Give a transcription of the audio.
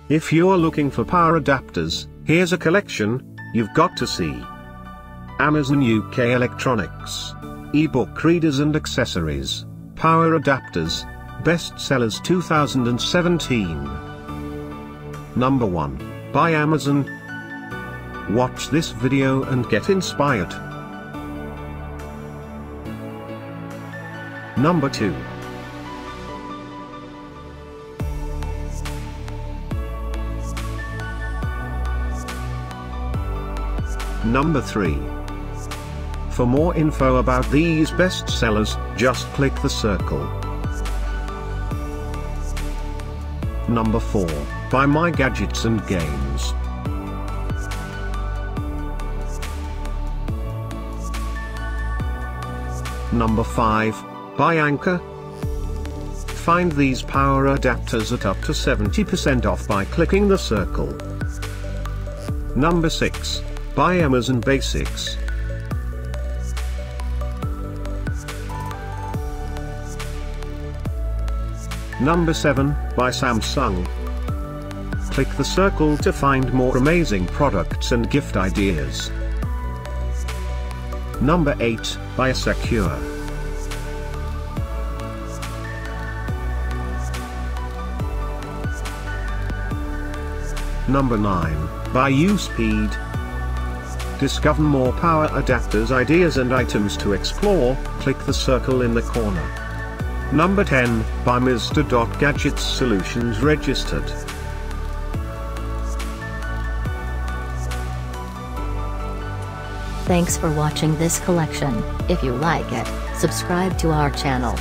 If you're looking for power adapters, here's a collection you've got to see. Amazon UK Electronics. Ebook readers and accessories. Power adapters. Bestsellers 2017. Number 1. By Amazon. Watch this video and get inspired. Number 2. Number 3. For more info about these bestsellers, just click the circle. Number 4, by My Gadgets and Games. Number 5, by Anker. Find these power adapters at up to 70% off by clicking the circle. Number 6, by Amazon Basics. Number 7, by Samsung. Click the circle to find more amazing products and gift ideas. Number 8, by Secure. Number 9, by SuperSpeed. Discover more power adapters, ideas and items to explore, click the circle in the corner. Number 10, by Mr.gadget Solutions Registered. Thanks for watching this collection. If you like it, subscribe to our channel.